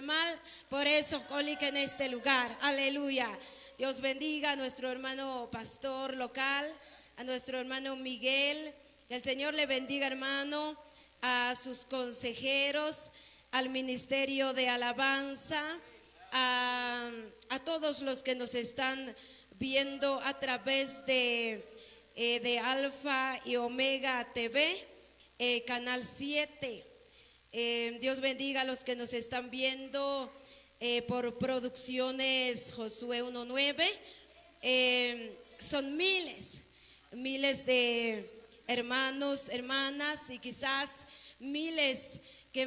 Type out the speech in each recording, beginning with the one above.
mal, por eso colica en este lugar. Aleluya. Dios bendiga a nuestro hermano pastor local, a nuestro hermano Miguel. Que el Señor le bendiga, hermano, a sus consejeros, al ministerio de alabanza, a todos los que nos están viendo a través de Alfa y Omega TV, Canal 7. Dios bendiga a los que nos están viendo por Producciones Josué 1:9. Son miles de hermanos, hermanas y quizás miles que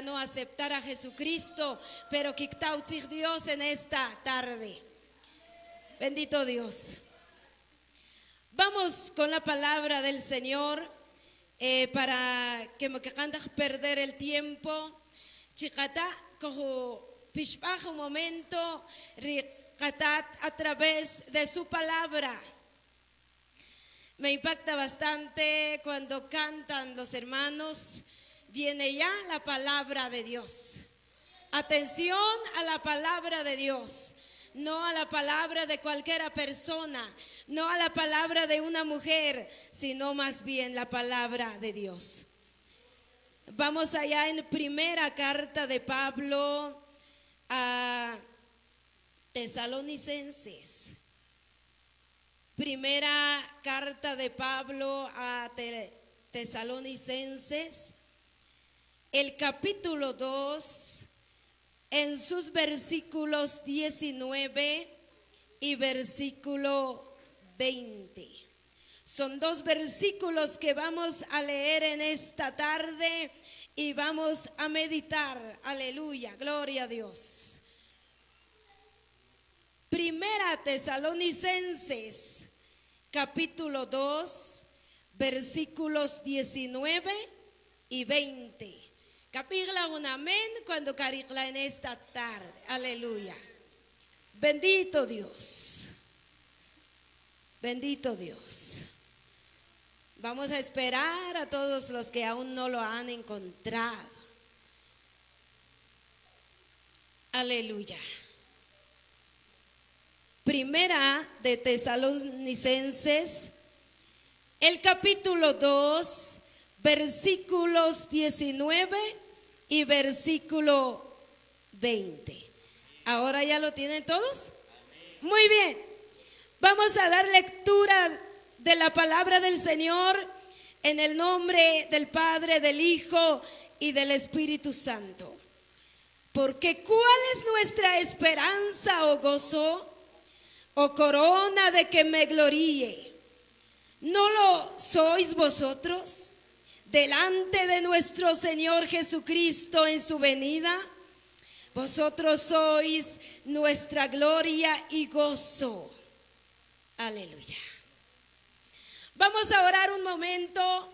no aceptar a Jesucristo, pero que Dios en esta tarde. Bendito Dios. Vamos con la palabra del Señor para que me cantas perder el tiempo. Chicata, cojo pishpaj un momento, ricatat a través de su palabra. Me impacta bastante cuando cantan los hermanos, viene ya la palabra de Dios. Atención a la palabra de Dios, no a la palabra de cualquier persona, no a la palabra de una mujer, sino más bien la palabra de Dios. Vamos allá en primera carta de Pablo a Tesalonicenses. Primera carta de Pablo a Tesalonicenses, el capítulo 2, en sus versículos 19 y versículo 20. Son dos versículos que vamos a leer en esta tarde y vamos a meditar. Aleluya, gloria a Dios. Primera Tesalonicenses, capítulo 2, versículos 19 y 20. Capirla un amén cuando carigla en esta tarde. Aleluya. Bendito Dios. Bendito Dios. Vamos a esperar a todos los que aún no lo han encontrado. Aleluya. Primera de Tesalonicenses, el capítulo 2, versículos 19 y versículo 20. ¿Ahora ya lo tienen todos? Muy bien. Vamos a dar lectura de la palabra del Señor en el nombre del Padre, del Hijo y del Espíritu Santo. Porque ¿cuál es nuestra esperanza o gozo o corona de que me gloríe? ¿No lo sois vosotros delante de nuestro Señor Jesucristo en su venida? Vosotros sois nuestra gloria y gozo. Aleluya. Vamos a orar un momento.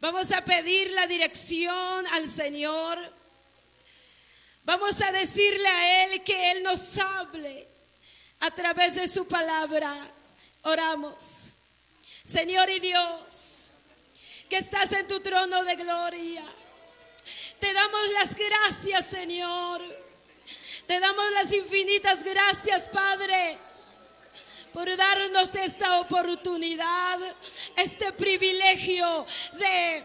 Vamos a pedir la dirección al Señor. Vamos a decirle a Él que Él nos hable a través de su palabra. Oramos. Señor y Dios, que estás en tu trono de gloria, te damos las gracias, Señor. Te damos las infinitas gracias, Padre, por darnos esta oportunidad, este privilegio de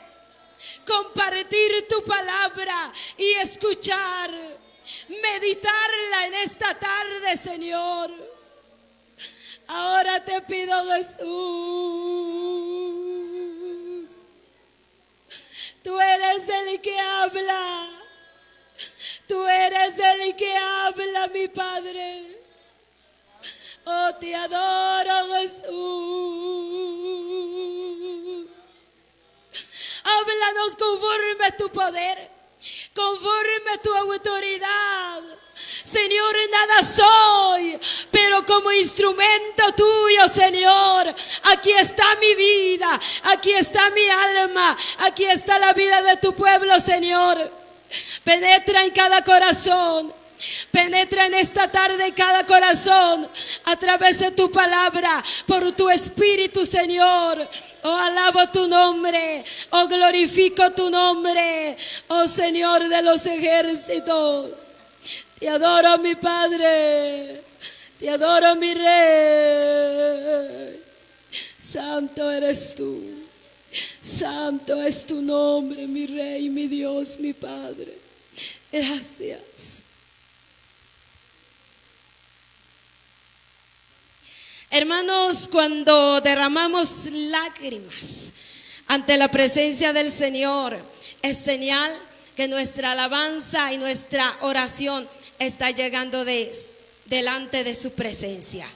compartir tu palabra y escuchar, meditarla en esta tarde, Señor. Ahora te pido, Jesús, tú eres el que habla, tú eres el que habla, mi Padre. Oh, te adoro, Jesús. Háblanos conforme a tu poder, conforme a tu autoridad. Señor, nada soy, pero como instrumento tuyo, Señor, aquí está mi vida, aquí está mi alma, aquí está la vida de tu pueblo, Señor. Penetra en cada corazón, Penetra en esta tarde cada corazón a través de tu palabra, por tu Espíritu, Señor. Oh, alabo tu nombre, oh, glorifico tu nombre, oh Señor de los ejércitos. Te adoro, mi Padre, te adoro, mi Rey. Santo eres tú, santo es tu nombre, mi Rey, mi Dios, mi Padre. Gracias. Hermanos, cuando derramamos lágrimas ante la presencia del Señor, es señal que nuestra alabanza y nuestra oración está llegando delante de su presencia.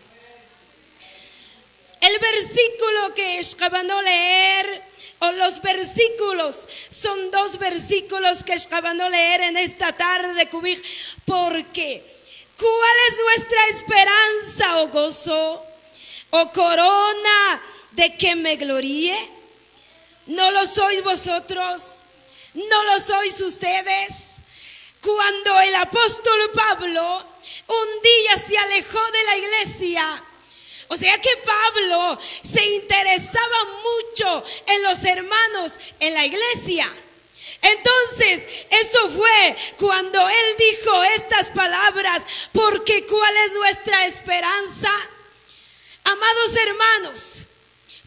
El versículo que acabamos de leer, o los versículos, son dos versículos que acabamos de leer en esta tarde, porque ¿cuál es nuestra esperanza o gozo o corona de que me gloríe? ¿No lo sois vosotros? ¿No lo sois ustedes? Cuando el apóstol Pablo un día se alejó de la iglesia, o sea que Pablo se interesaba mucho en los hermanos en la iglesia. Entonces, eso fue cuando él dijo estas palabras, porque ¿cuál es nuestra esperanza? Amados hermanos,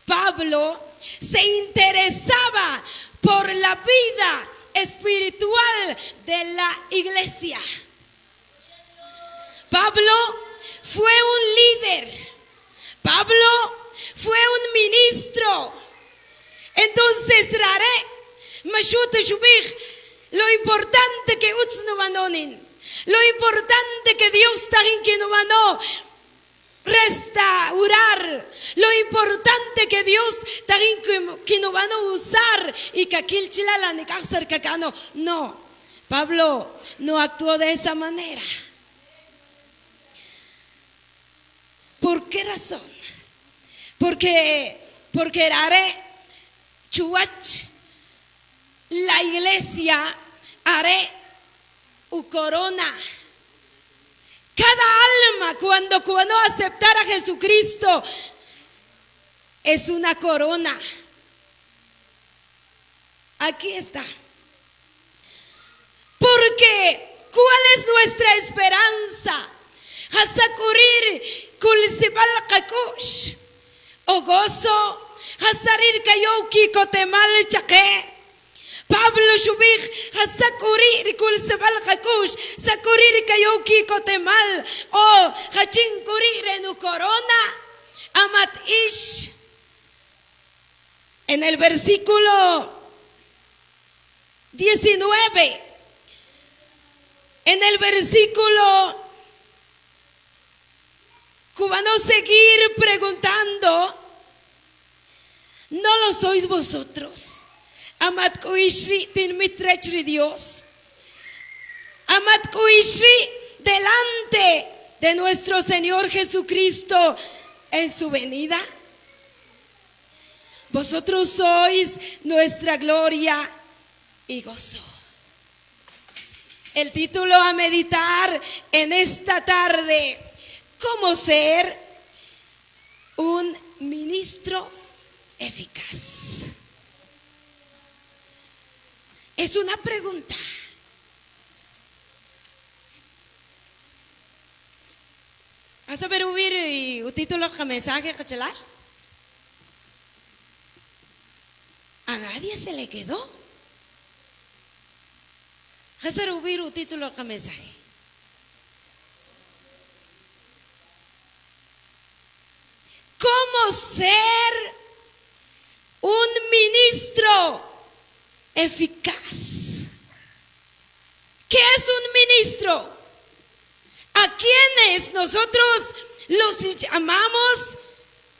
Pablo se interesaba por la vida espiritual de la iglesia. Pablo fue un líder. Pablo fue un ministro. Entonces, lo importante que lo importante que Dios está en que no mandó restaurar, lo importante que Dios está en que no van a usar y que aquí el chilala ni cacano. No, Pablo no actuó de esa manera. ¿Por qué razón? Porque haré chuach la iglesia, haré u corona. Cada alma cuando aceptar a Jesucristo es una corona. Aquí está. Porque ¿cuál es nuestra esperanza? Hasakurir kulsibal kakush o gozo hasarir kayouki kotemal chake. Pablo shubich hasakurir kulsibal kakush sakurir kayouki kotemal o hachin kurir en corona amat ish. En el versículo 19, en el versículo cubano seguir preguntando, ¿no lo sois vosotros? Amat kuishri tilmitrechri Dios. Amat kuishri delante de nuestro Señor Jesucristo en su venida. Vosotros sois nuestra gloria y gozo. El título a meditar en esta tarde: ¿cómo ser un ministro eficaz? Es una pregunta. ¿Vas a ver el título del mensaje? ¿A nadie se le quedó? ¿Vas a ver el título del mensaje? ¿Cómo ser un ministro eficaz? ¿Qué es un ministro? ¿A quiénes nosotros los llamamos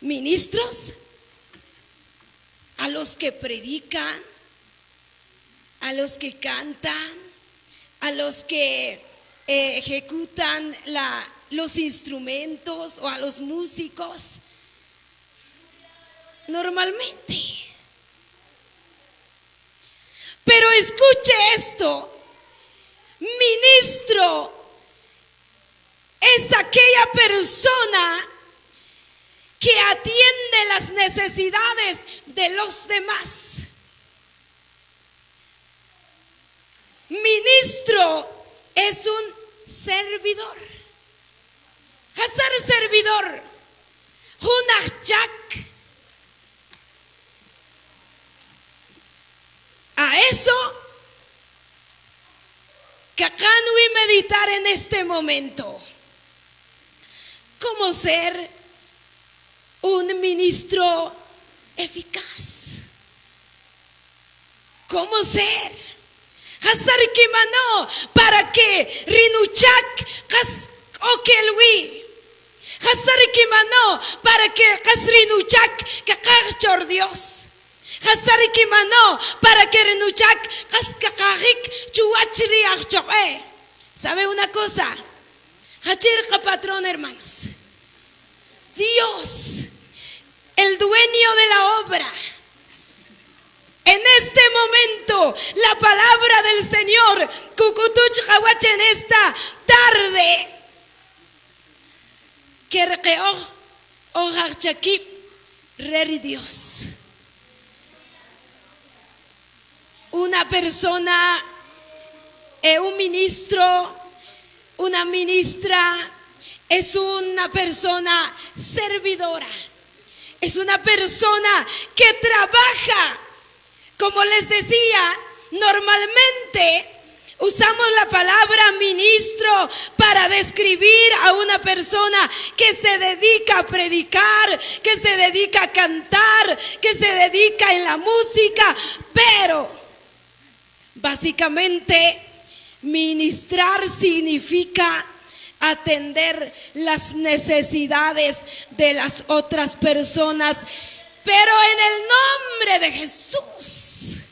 ministros? A los que predican, a los que cantan, a los que ejecutan los instrumentos o a los músicos. Normalmente. Pero escuche esto: ministro es aquella persona que atiende las necesidades de los demás. Ministro es un servidor. Hacer servidor. Hunachak. A eso que acá no voy a meditar en este momento. ¿Cómo ser un ministro eficaz? ¿Cómo ser? Hasar kimano para que rinuchak has okelwi. Hasar kimano para que has rinuchak kakachor Dios. Hasar kimano para que rinuchak has kakajik chuachri achore. ¿Sabe una cosa? Hachir patrón, hermanos. Dios, el dueño de la obra. En este momento, la palabra del Señor, Kukutuch Hawache, en esta tarde, que requeó Ojarchakip, Reri Dios. Una persona, un ministro, una ministra, es una persona servidora, es una persona que trabaja. Como les decía, normalmente usamos la palabra ministro para describir a una persona que se dedica a predicar, que se dedica a cantar, que se dedica en la música, pero básicamente ministrar significa atender las necesidades de las otras personas. Pero en el nombre de Jesús,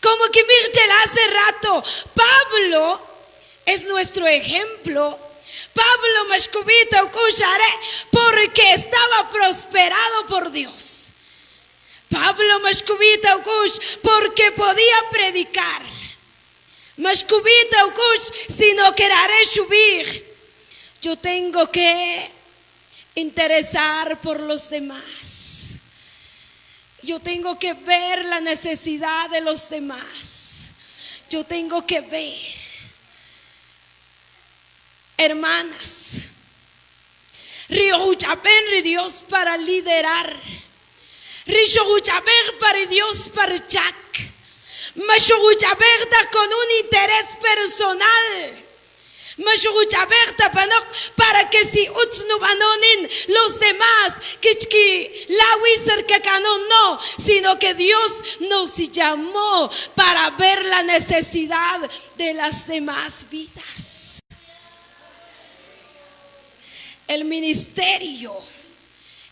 como que Mirchel hace rato, Pablo es nuestro ejemplo. Pablo Mashkubita Ukushare, porque estaba prosperado por Dios. Pablo Mashkubita Ukush, porque podía predicar. Mashkubita Ukush, sino que haré subir. Yo tengo que interesar por los demás. Yo tengo que ver la necesidad de los demás. Yo tengo que ver. Hermanas, Río Dios para liderar. Río para Dios para Jack. Con un interés personal. Para que si los demás no, sino que Dios nos llamó para ver la necesidad de las demás vidas. El ministerio,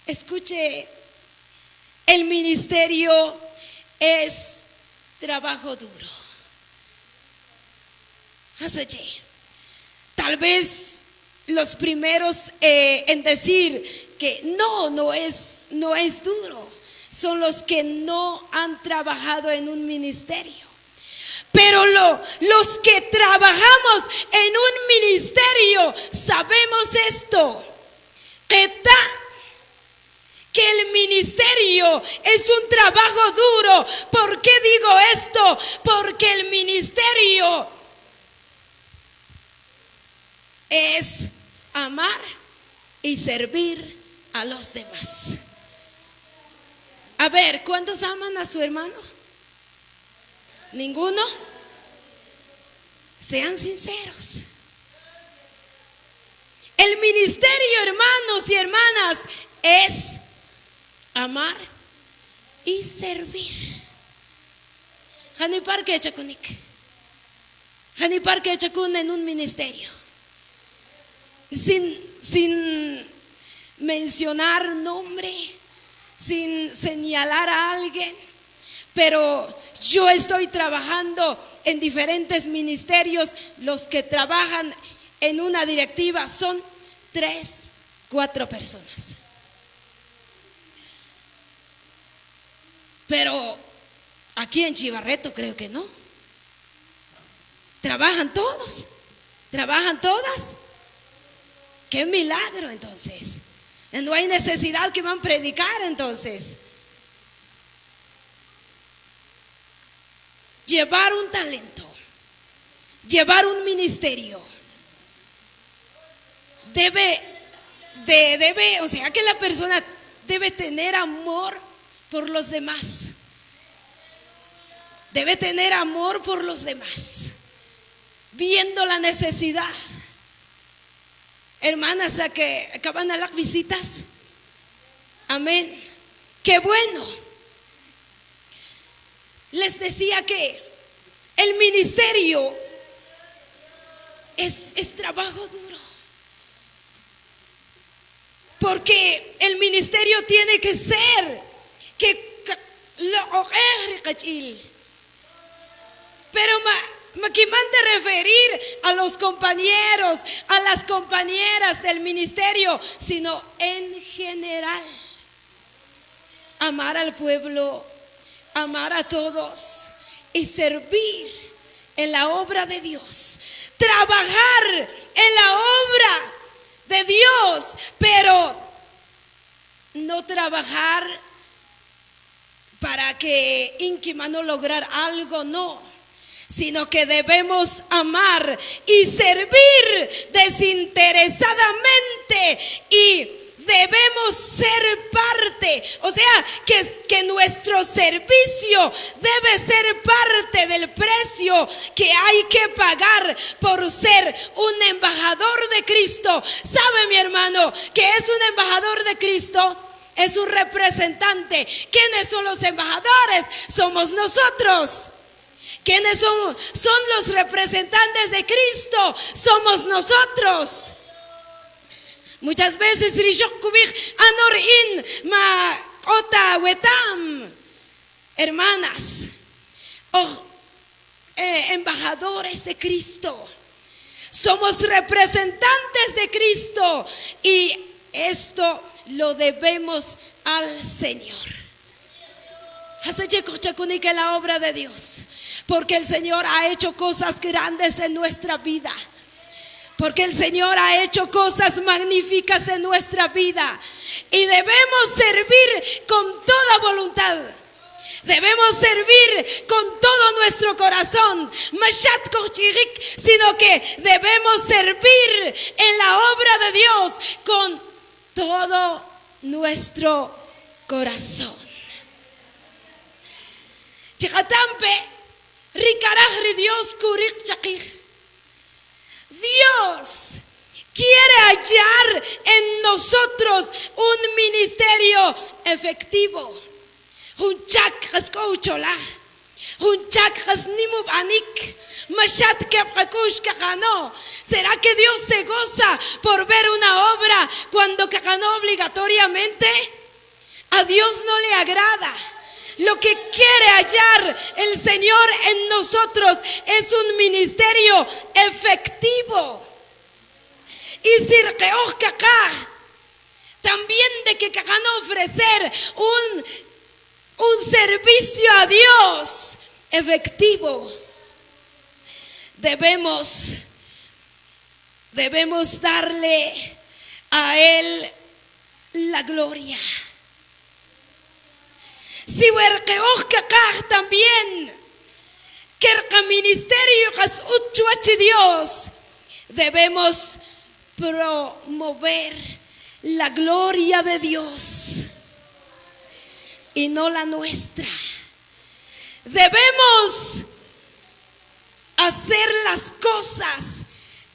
escuche, el ministerio es trabajo duro. Tal vez los primeros en decir que no es duro son los que no han trabajado en un ministerio. Pero los que trabajamos en un ministerio sabemos esto, que el ministerio es un trabajo duro. ¿Por qué digo esto? Porque el ministerio es amar y servir a los demás. A ver, ¿cuántos aman a su hermano? ¿Ninguno? Sean sinceros. El ministerio, hermanos y hermanas, es amar y servir. Hanipar que chakunik. Hanipar que chakun en un ministerio. Sin mencionar nombre, sin señalar a alguien, pero yo estoy trabajando en diferentes ministerios. Los que trabajan en una directiva son 3, 4 personas. Pero aquí en Chivarreto creo que no. Trabajan todos, trabajan todas. ¡Qué milagro entonces! No hay necesidad que van a predicar entonces. Llevar un talento, llevar un ministerio, o sea que la persona debe tener amor por los demás. Debe tener amor por los demás, viendo la necesidad. Hermanas, a que acaban a las visitas. Amén. Qué bueno. Les decía que el ministerio es trabajo duro. Porque el ministerio tiene que ser pero me mande referir a los compañeros, a las compañeras del ministerio, sino en general. Amar al pueblo, amar a todos y servir en la obra de Dios. Trabajar en la obra de Dios, pero no trabajar para que no lograr algo, no. Sino que debemos amar y servir desinteresadamente y debemos ser parte. O sea, que nuestro servicio debe ser parte del precio que hay que pagar por ser un embajador de Cristo. ¿Sabe, mi hermano, que es un embajador de Cristo? Es un representante. ¿Quiénes son los embajadores? Somos nosotros. ¿Quiénes son los representantes de Cristo? Somos nosotros. Muchas veces hermanas, embajadores de Cristo, somos representantes de Cristo y esto lo debemos al Señor. En la obra de Dios, porque el Señor ha hecho cosas grandes en nuestra vida, porque el Señor ha hecho cosas magníficas en nuestra vida y debemos servir con toda voluntad. Debemos servir con todo nuestro corazón, sino que debemos servir en la obra de Dios con todo nuestro corazón. Dios quiere hallar en nosotros un ministerio efectivo. ¿Será que Dios se goza por ver una obra cuando ganó obligatoriamente? A Dios no le agrada. Lo que quiere hallar el Señor en nosotros es un ministerio efectivo. Y también de que van a ofrecer un servicio a Dios efectivo. Debemos darle a Él la gloria. Si también que el ministerio es Dios, debemos promover la gloria de Dios y no la nuestra. Debemos hacer las cosas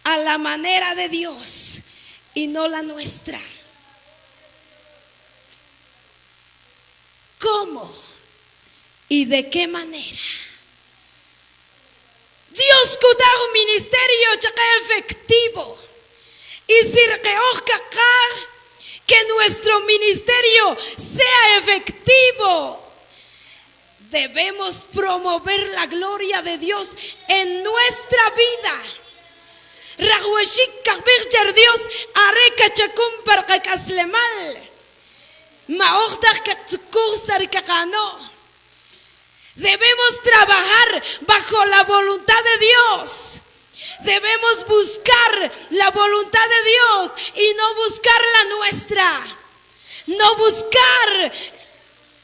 a la manera de Dios y no la nuestra. ¿Cómo y de qué manera? Dios da un ministerio efectivo y que nuestro ministerio sea efectivo. Debemos promover la gloria de Dios en nuestra vida. Dios debemos trabajar bajo la voluntad de Dios. Debemos buscar la voluntad de Dios y no buscar la nuestra. No buscar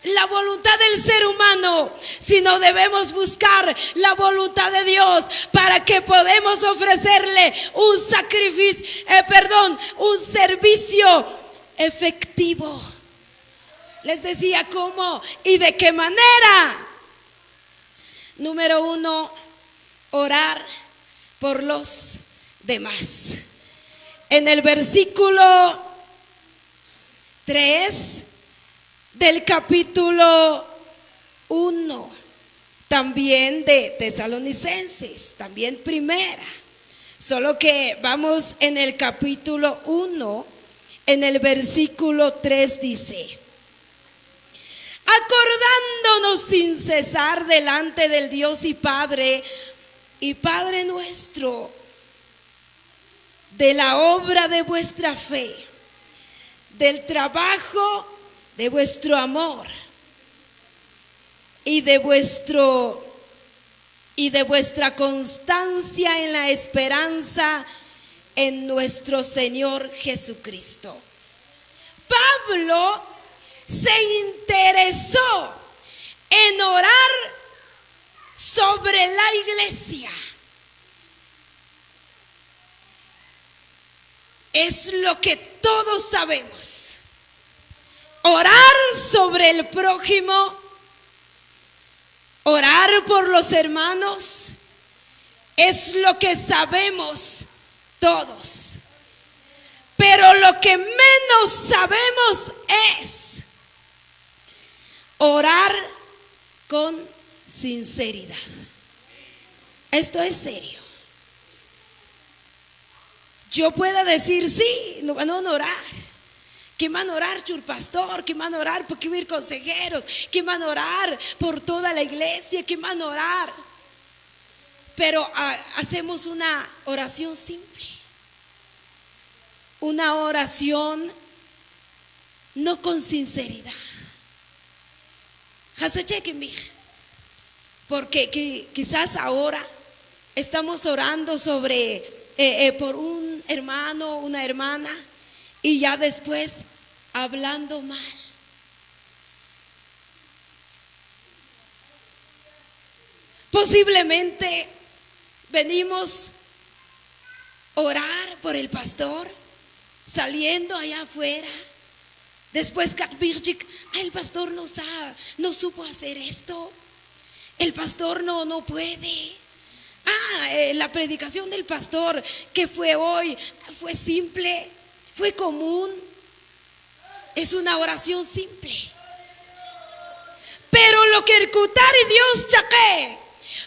la voluntad del ser humano, sino debemos buscar la voluntad de Dios para que podamos ofrecerle un un servicio efectivo. Les decía cómo y de qué manera. Número 1, orar por los demás. En el versículo 3 del capítulo 1, también de Tesalonicenses, también primera, solo que vamos en el capítulo 1, en el versículo 3 dice: acordándonos sin cesar delante del Dios y Padre nuestro, de la obra de vuestra fe, del trabajo de vuestro amor y de vuestra constancia en la esperanza en nuestro Señor Jesucristo. Pablo se interesó en orar sobre la iglesia. Es lo que todos sabemos. Orar sobre el prójimo, orar por los hermanos, es lo que sabemos todos. Pero lo que menos sabemos es orar con sinceridad. Esto es serio. Yo puedo decir, sí, no van a orar. ¿Quién van a orar por el pastor? ¿Quién van a orar por ir consejeros? ¿Quién van a orar por toda la iglesia? ¿Quién van a orar? Pero hacemos una oración simple. Una oración no con sinceridad. Porque quizás ahora estamos orando por un hermano, una hermana, y ya después hablando mal. Posiblemente venimos a orar por el pastor, saliendo allá afuera. Después el pastor no supo hacer esto. El pastor no puede. La predicación del pastor que fue hoy fue simple, fue común. Es una oración simple. Pero lo que el Cutar y Dios chaque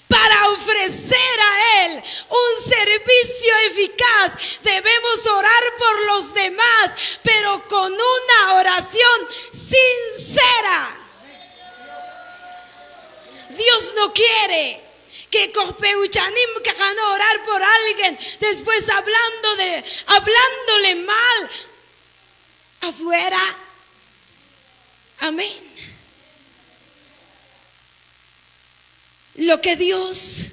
para ofrecer a Él un servicio eficaz, debemos orar por los demás, pero con una oración sincera. Dios no quiere que Corpeuchanim que van a orar por alguien, después hablándole mal afuera. Amén. Lo que Dios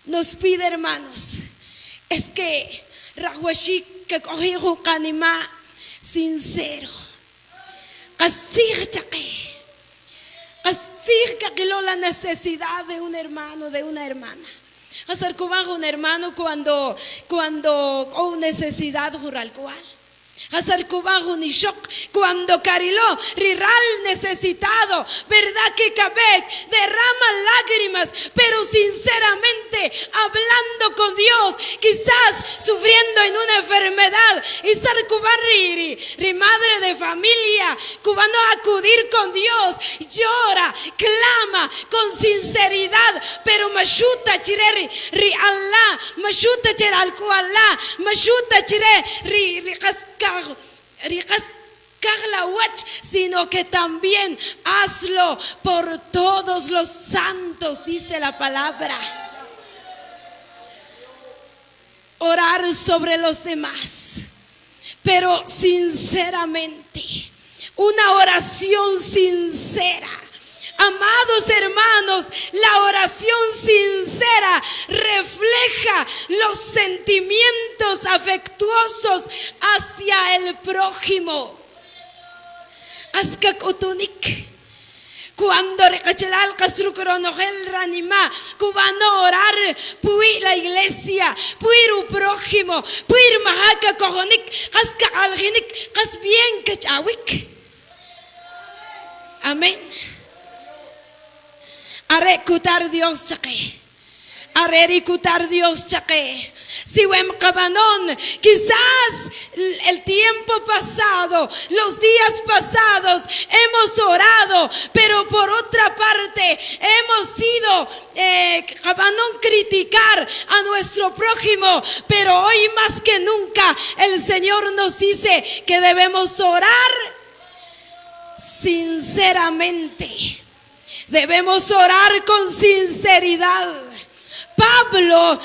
nos pide, hermanos, es que Rahuashik que cogió canima sincero. Así que la necesidad de un hermano, de una hermana. Hacer un hermano cuando con necesidad rural cual. Hacer un ishok cuando cariló riral necesitado, verdad que Cabek derrama lágrimas, pero sinceramente hablando con Dios, quizás sufriendo en una enfermedad, y ser ri madre de familia, cubano acudir con Dios, llora, clama con sinceridad, pero mashuta chire ri Allah, mashuta chire al Allah, mashuta chire ri sino que también hazlo por todos los santos, dice la palabra. Orar sobre los demás, pero sinceramente, una oración sincera, Amados hermanos, la oración sincera refleja los sentimientos afectuosos hacia el prójimo. Askakutunik. Cuando recachelal casrucronogel ranima, cubano orar, pui la iglesia, puiru prójimo, puir mahaca cojonik, casca alginik, cas bien cachawik. Amén. Are kutar Dios chaque. Arericutar Dios chaque. Si wem cabanón, quizás el tiempo pasado, los días pasados hemos orado, pero por otra parte hemos sido cabanón criticar a nuestro prójimo, pero hoy más que nunca el Señor nos dice que debemos orar sinceramente. Debemos orar con sinceridad. Pablo,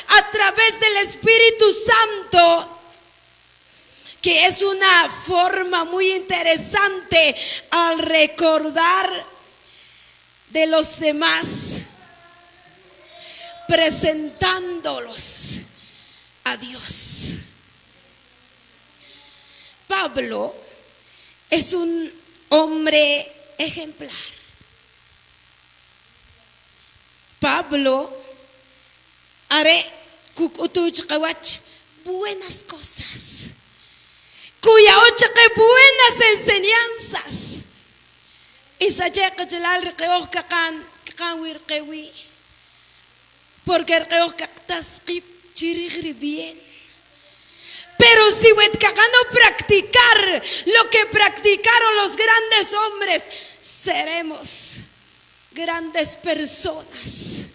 a través del Espíritu Santo, que es una forma muy interesante al recordar de los demás, presentándolos a Dios. Pablo es un hombre ejemplar. Pablo haré buenas cosas, cuya ocha que buenas enseñanzas. Y sacheca chelal requeos kakan wir kewi, porque requeos kaktas kip chirigri bien. Pero si no practicar lo que practicaron los grandes hombres, seremos grandes personas.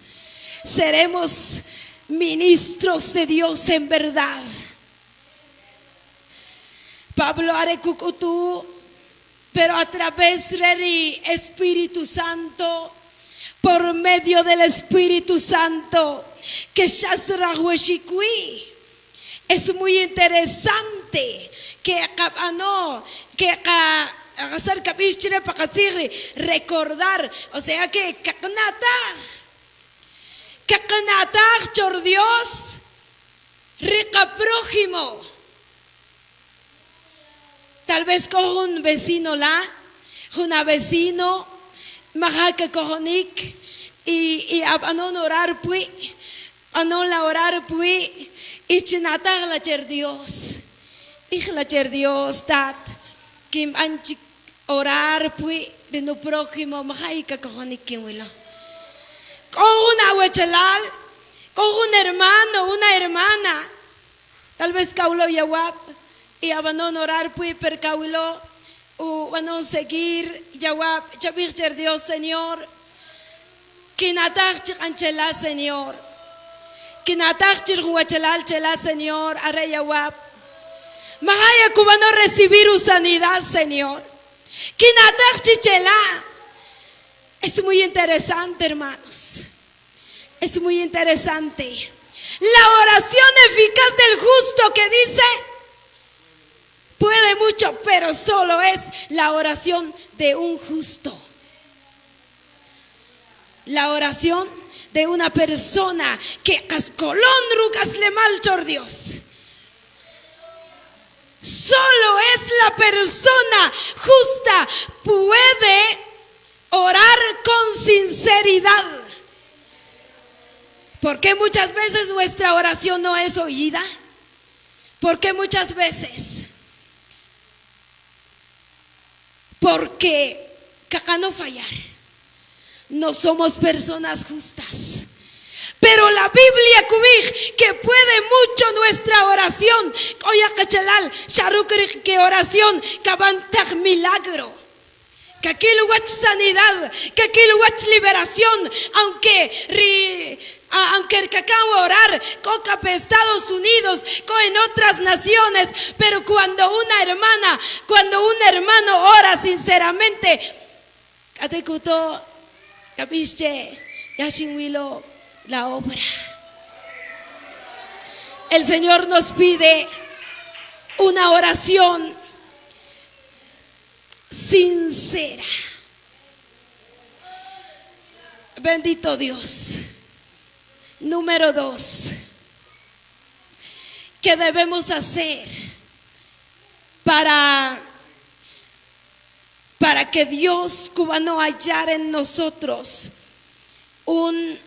Seremos ministros de Dios en verdad. Pablo arecucutú, pero a través del Espíritu Santo, por medio del Espíritu Santo, que es muy interesante que recordar, o sea que kakanatar por Dios, rica prójimo. Tal vez cojo un vecino una vecino, majaca cojonik, y anon orar pui, anon la orar pui, y chinatar la cher Dios. Y la cher Dios, tat, kim anchik orar pui, de no prójimo, majaca cojonik kimwilo. Con una huechalal, con un hermano, una hermana, tal vez caulo yawap, y abandono orar pui per caulo, o abandono seguir yawap, chabir Dios Señor, kinatar chikanchela Señor, kinatar chirhuachalal chela Señor, are yawap, mahaya cubano recibir sanidad Señor, kinatar chichela. Es muy interesante, hermanos. Es muy interesante. La oración eficaz del justo que dice, puede mucho, pero solo es la oración de un justo. La oración de una persona que cascolón rucas le mal por Dios. Solo es la persona justa puede orar con sinceridad. Porque muchas veces nuestra oración no es oída. Porque muchas veces. Porque caca no fallar. No somos personas justas. Pero la Biblia cubij que puede mucho nuestra oración. Oya cachalal, sharukri que oración cabantag milagro. Que aquí lo wach sanidad, que aquí lo wach liberación, aunque el cacao orar, coca Estados Unidos, en otras naciones, pero cuando un hermano ora sinceramente, catekuto, capiche, yashinwilo, la obra. El Señor nos pide una oración sincera. Bendito Dios. Número 2. ¿Qué debemos hacer para que Dios cubano hallar en nosotros un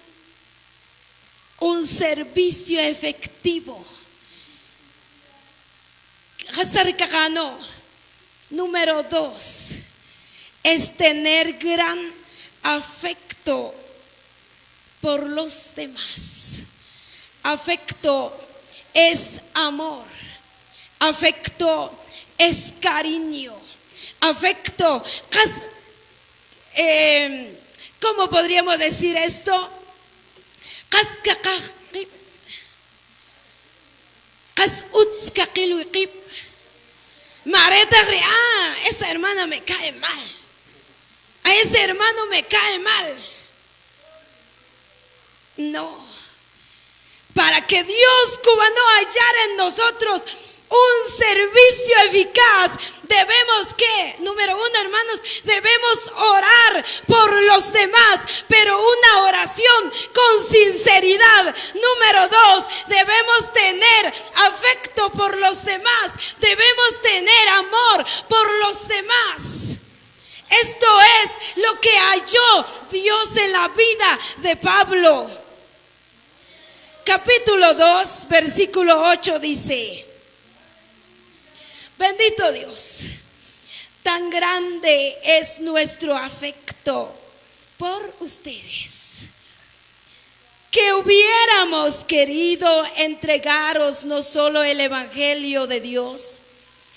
servicio efectivo? Número 2 es tener gran afecto por los demás. Afecto es amor, afecto es cariño, afecto, ¿cómo podríamos decir esto? Esa hermana me cae mal, a ese hermano me cae mal. No, para que Dios cubano hallar en nosotros un servicio eficaz, debemos que, número 1, hermanos, debemos orar por los demás, pero una oración con sinceridad. Número 2, debemos tener afecto por los demás, debemos tener amor por los demás. Esto es lo que halló Dios en la vida de Pablo. Capítulo 2, versículo 8 dice: bendito Dios, tan grande es nuestro afecto por ustedes, que hubiéramos querido entregaros no solo el evangelio de Dios,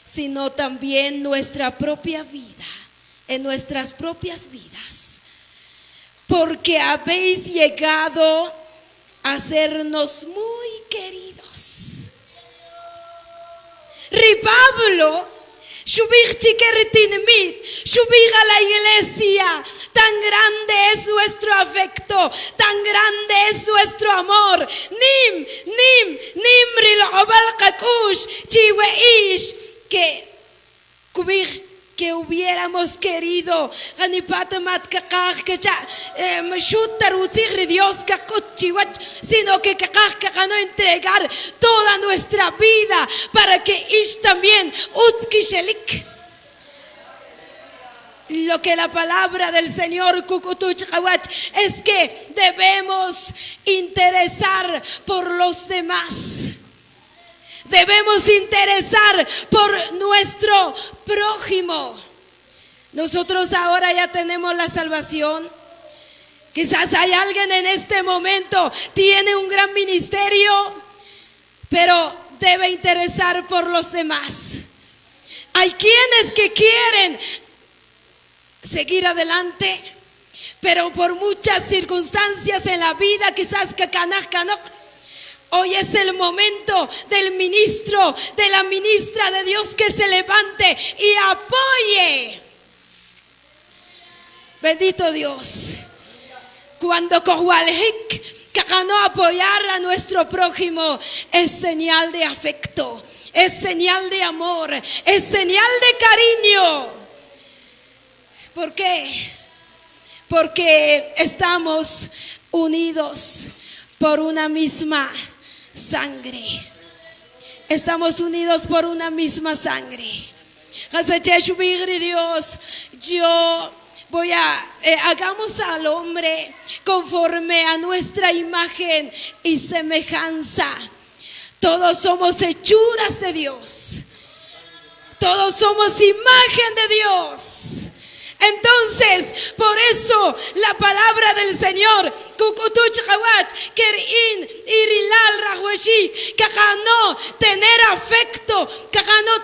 sino también nuestra propia vida, en nuestras propias vidas, porque habéis llegado a sernos muy queridos. Pablo, subir chiqueritinmit, subir a la iglesia. Tan grande es nuestro afecto, tan grande es nuestro amor. Nim ril obal kakush chiweish, que kubir, que hubiéramos querido sino que no entregar toda nuestra vida para que Ish también lo que la palabra del Señor es que debemos interesar por los demás. Debemos interesar por nuestro prójimo. Nosotros ahora ya tenemos la salvación. Quizás hay alguien en este momento, tiene un gran ministerio, pero debe interesar por los demás. Hay quienes que quieren seguir adelante, pero por muchas circunstancias en la vida, quizás que hoy es el momento del ministro, de la ministra de Dios que se levante y apoye. Bendito Dios. Cuando no apoyar a nuestro prójimo es señal de afecto, es señal de amor, es señal de cariño. ¿Por qué? Porque estamos unidos por una misma sangre. Estamos unidos por una misma sangre. Dios, yo voy a hagamos al hombre conforme a nuestra imagen y semejanza. Todos somos hechuras de Dios. Todos somos imagen de Dios. Entonces, por eso la palabra del Señor, tener afecto,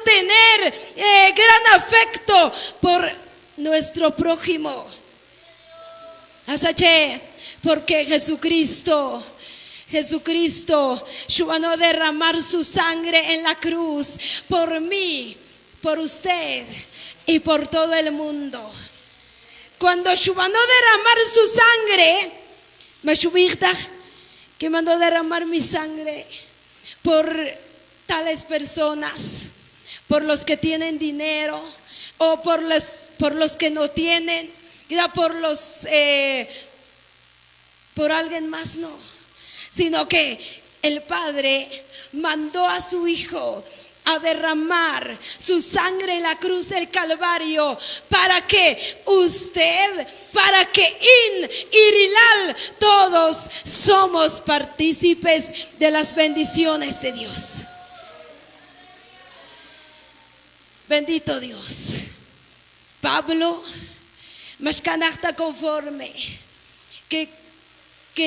tener gran afecto por nuestro prójimo. Porque Jesucristo van a derramar su sangre en la cruz por mí, por usted y por todo el mundo. Cuando van a derramar su sangre, que mandó derramar mi sangre por tales personas, por los que tienen dinero, o por los que no tienen, quizá por alguien más, no, sino que el Padre mandó a su Hijo a derramar su sangre en la cruz del Calvario para que usted, para que y Rilal, todos somos partícipes de las bendiciones de Dios. Bendito Dios. Pablo, mas canasta conforme que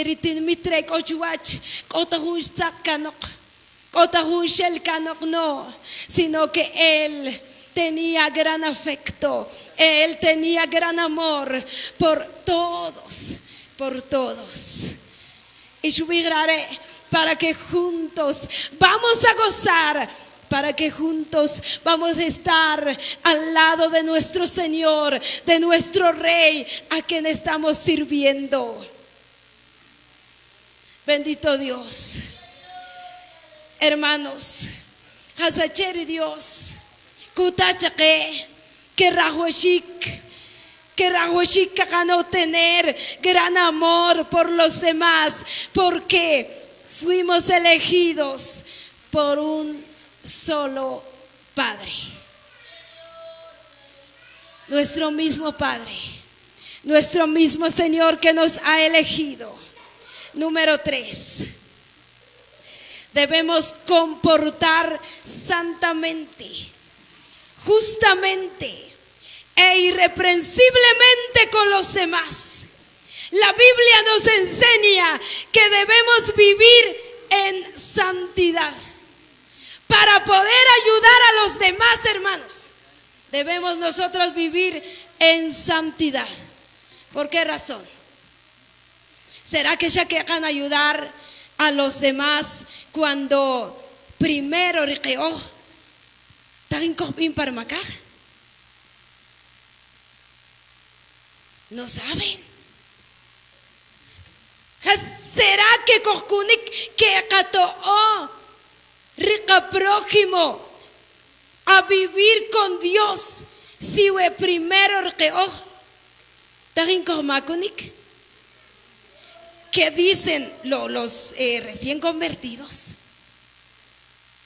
ritin mitre kochuach kotahush kanok kotahush el kanok, no, sino que él tenía gran afecto, él tenía gran amor por todos, y subigraré para que juntos vamos a gozar, para que juntos vamos a estar al lado de nuestro Señor, de nuestro Rey, a quien estamos sirviendo. Bendito Dios. Hermanos, Hazacheri Dios, Kutachake, que Rahuashik ganó tener gran amor por los demás, porque fuimos elegidos por un solo Padre, nuestro mismo Padre, nuestro mismo Señor que nos ha elegido. Número 3, debemos comportar santamente, justamente e irreprensiblemente con los demás. La Biblia nos enseña que debemos vivir en santidad. Para poder ayudar a los demás, hermanos, debemos nosotros vivir en santidad. ¿Por qué razón? ¿Será que ya quieran ayudar a los demás cuando primero riqueó tan copín para macar? No saben. ¿Será que cojunik que catoó rica prójimo a vivir con Dios si we primero riqueó tan comacunik? ¿Qué dicen los recién convertidos?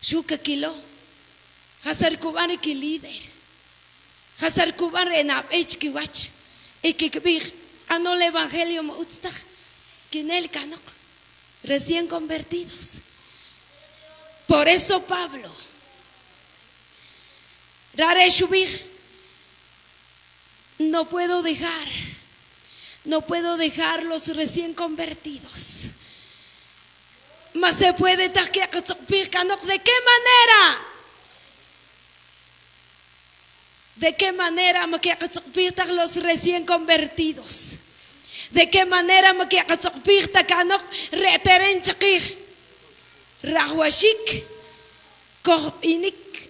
Shuka kilo, Hazar Kuban ki líder, Hazar Kuban en Abechkiwach, y que ano el evangelio mautztach, kinel kanok, recién convertidos. Por eso Pablo, Rare Shubir, no puedo dejar los recién convertidos. Mas se puede ¿de qué manera? ¿De qué manera los recién convertidos? ¿De qué manera Rahuashik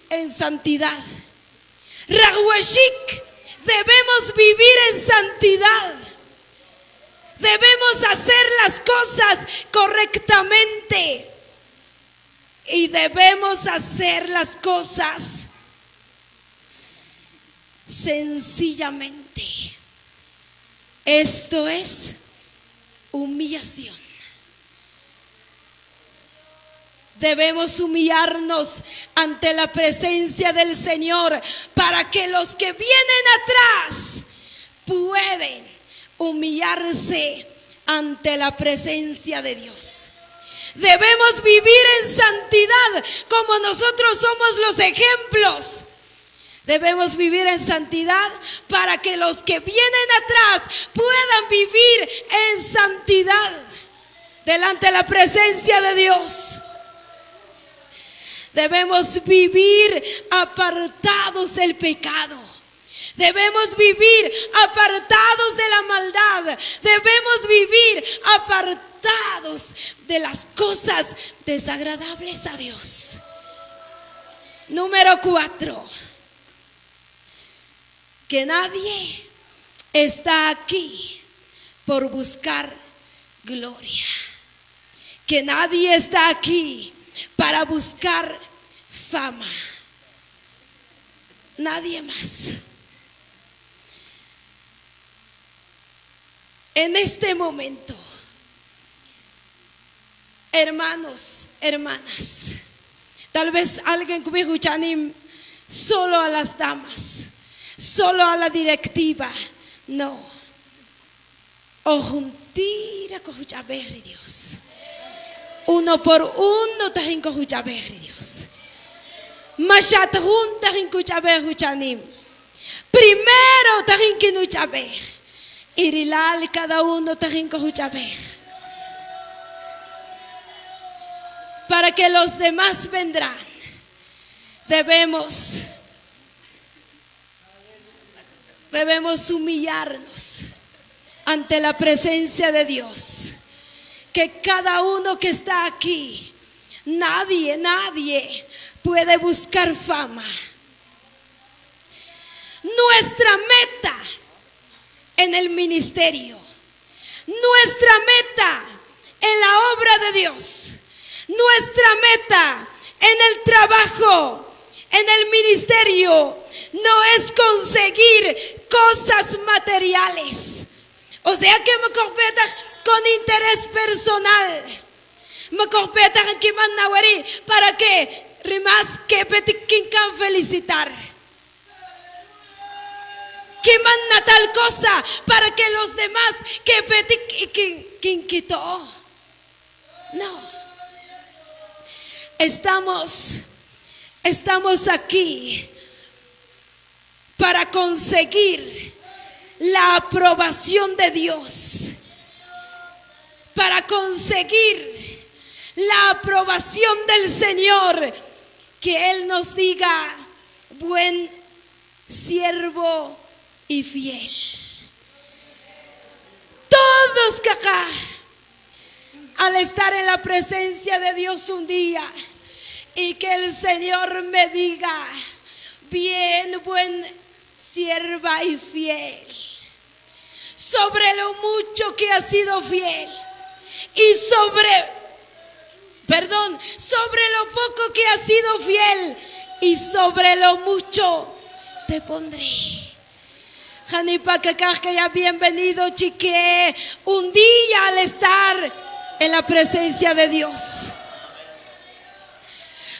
en santidad? Rahuashik, debemos vivir en santidad. Debemos hacer las cosas correctamente y debemos hacer las cosas sencillamente. Esto es humillación. Debemos humillarnos ante la presencia del Señor para que los que vienen atrás puedan humillarse ante la presencia de Dios. Debemos vivir en santidad como nosotros somos los ejemplos. Debemos vivir en santidad para que los que vienen atrás puedan vivir en santidad delante de la presencia de Dios. Debemos vivir apartados del pecado. Debemos vivir apartados de la maldad. Debemos vivir apartados de las cosas desagradables a Dios. Número 4. Que nadie está aquí por buscar gloria. Que nadie está aquí para buscar fama. Nadie más. en este momento, hermanos, hermanas, tal vez alguien que me escuchan solo a las damas, solo a la directiva, no. O juntira con Dios. Uno por uno tahin con Dios. Machat juntas en Cuchaber. Primero tahin que Nuchaber. Irilal cada uno tahin con Cuchaber. Para que los demás vendrán, debemos humillarnos ante la presencia de Dios. Que cada uno que está aquí, nadie puede buscar fama. Nuestra meta en el ministerio, nuestra meta en la obra de Dios, nuestra meta en el trabajo, en el ministerio, no es conseguir cosas materiales. O sea que me competa con interés personal. Me competa que manawari para que rimas que petikin can felicitar. Que manda tal cosa para que los demás que petikin quitó. No. Estamos aquí para conseguir la aprobación de Dios, para conseguir la aprobación del Señor, que Él nos diga, buen siervo y fiel. Todos que acá, al estar en la presencia de Dios un día, y que el Señor me diga, bien, buen sierva y fiel, sobre lo mucho que has sido fiel y sobre lo poco que has sido fiel y sobre lo mucho te pondré. Janipa que ya bienvenido chique un día al estar en la presencia de Dios.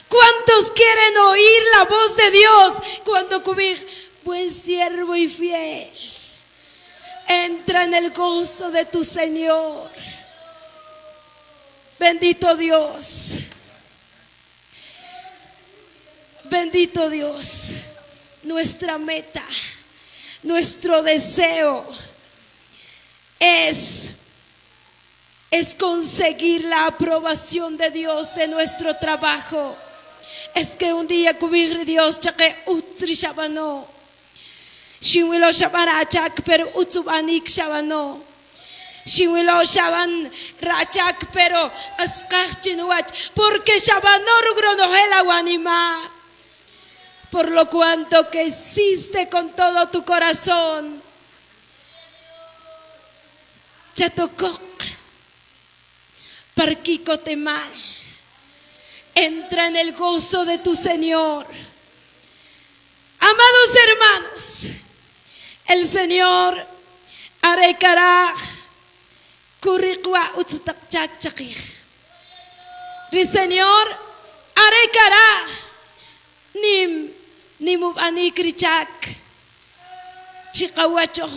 ¿Cuántos quieren oír la voz de Dios cuando cubrir buen siervo y fiel? Entra en el gozo de tu Señor. Bendito Dios. Bendito Dios. Nuestra meta, nuestro deseo es conseguir la aprobación de Dios de nuestro trabajo. Es que un día cubrir Dios chaque utri shabano. Shiwilo shabarachak pero utsubanik shabano. Shiwilo shaban rachak pero askach chinuach. Porque shabanor gronojela wanima. Por lo cuanto que hiciste con todo tu corazón. Chatokok. Parquiko temal. Entra en el gozo de tu Señor. Amados hermanos, el Señor arekará curriqua utstakchak chakir. El Señor arekará nimubani krichak chikawacho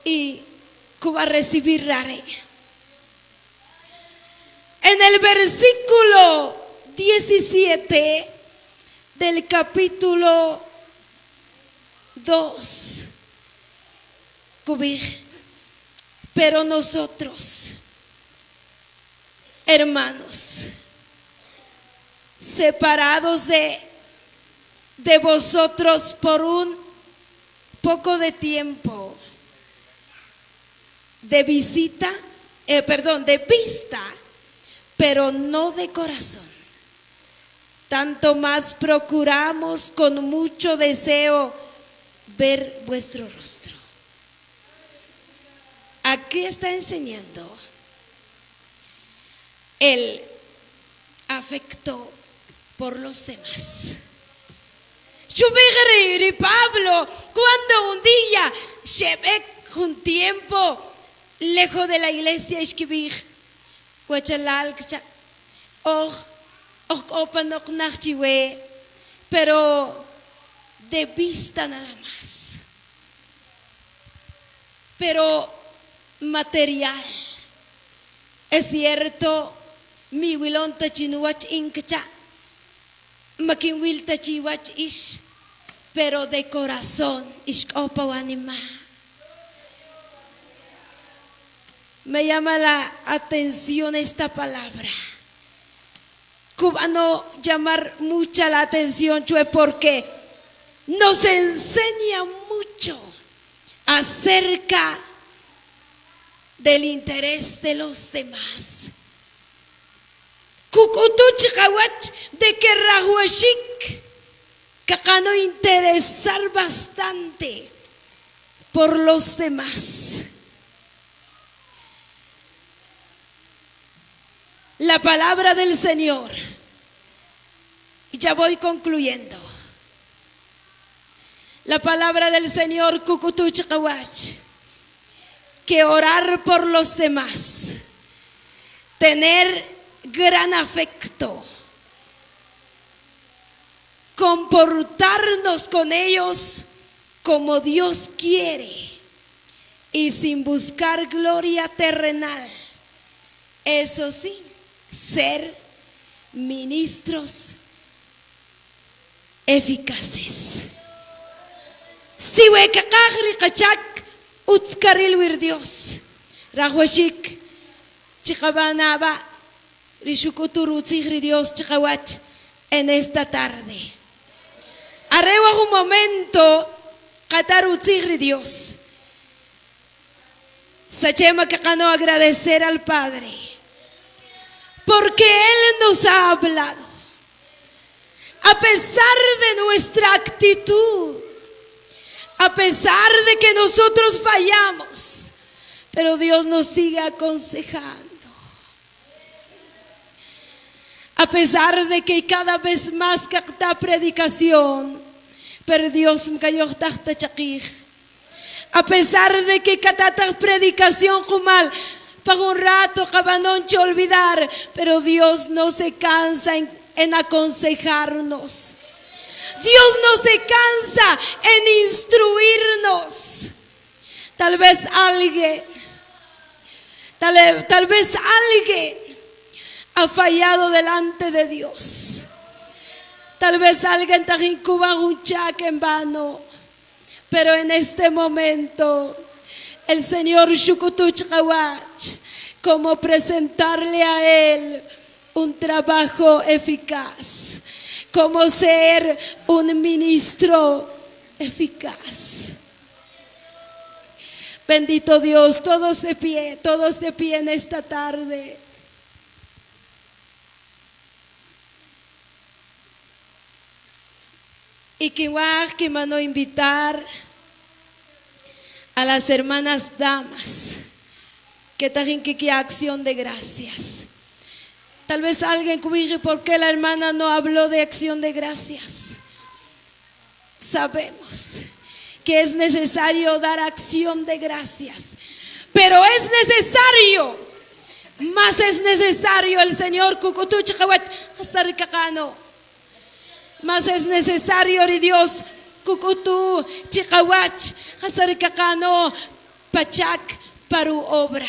y cuba recibir rare. En el versículo 17 del capítulo 2, pero nosotros, hermanos, separados de vosotros por un poco de tiempo, de vista, pero no de corazón. Tanto más procuramos con mucho deseo ver vuestro rostro. Aquí está enseñando el afecto por los demás. Pablo, cuando un día llevé un tiempo lejos de la iglesia ishkibij, huachalal, opanok nachchiwe, pero de vista nada más. Pero material. Es cierto, mi wilon tachinuach inkacha, makinwil tachiwach ish, pero de corazón ishkopawanima. Me llama la atención esta palabra. Cubano llamar mucha la atención, chue, porque nos enseña mucho acerca del interés de los demás. Kukutuch kawach de que rahuashik kakano interesar bastante por los demás. La palabra del Señor, y ya voy concluyendo. La palabra del Señor, kukutuch kawach, que orar por los demás, tener gran afecto, comportarnos con ellos como Dios quiere y sin buscar gloria terrenal. Eso sí, ser ministros eficaces. Si huecacajri kachak utskaril wir Dios, rahuashik chikabanaba rishukuturu tzigri Dios chikawach en esta tarde. Arrewa un momento kataru tzigri Dios. Sachema kakano agradecer al Padre, porque Él nos ha hablado. A pesar de nuestra actitud, a pesar de que nosotros fallamos, pero Dios nos sigue aconsejando. A pesar de que cada vez más capta predicación, pero Dios me cayó tachta chakij. A pesar de que cada predicación jumal para un rato cabanonche olvidar, pero Dios no se cansa en aconsejarnos. Dios no se cansa en instruirnos. Tal vez alguien ha fallado delante de Dios. Tal vez alguien está en Cuba un chaque en vano. Pero en este momento el Señor Shukutuch Kawach, como presentarle a Él un trabajo eficaz, como ser un ministro eficaz. Bendito Dios, todos de pie en esta tarde. Y que mano invitar a las hermanas damas que trajen que acción de gracias. Tal vez alguien cuide por qué la hermana no habló de acción de gracias. Sabemos que es necesario dar acción de gracias, pero es necesario, más es necesario el Señor Kukutuch Kawach Hasarikakano. Más es necesario, Dios, Kukutu, Chikawach, Hasarikakano, Pachak, para obra.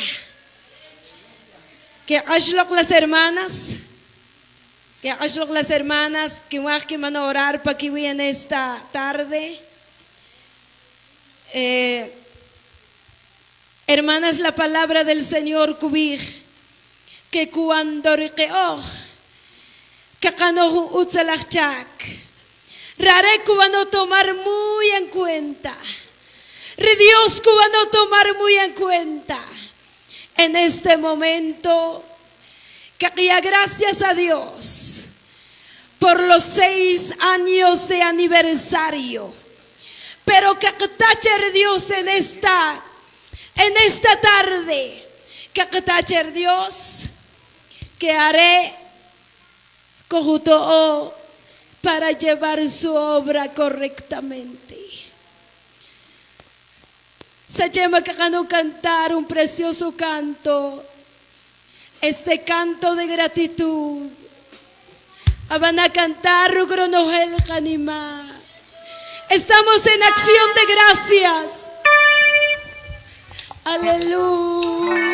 Que ashlok las hermanas, que van a orar para que en esta tarde. Hermanas, la palabra del Señor Kubij, que cuando riqueoj, Kakano utzalachak. Rare cubano tomar muy en cuenta. Dios cubano tomar muy en cuenta. En este momento, que gracias a Dios por los 6 años de aniversario. Pero que tacher Dios en esta tarde. Que tacher Dios que haré Cojuto para llevar su obra correctamente. Sayema que cantar un precioso canto. Este canto de gratitud. Van a cantar Rugronogel Canima. Estamos en acción de gracias. Aleluya.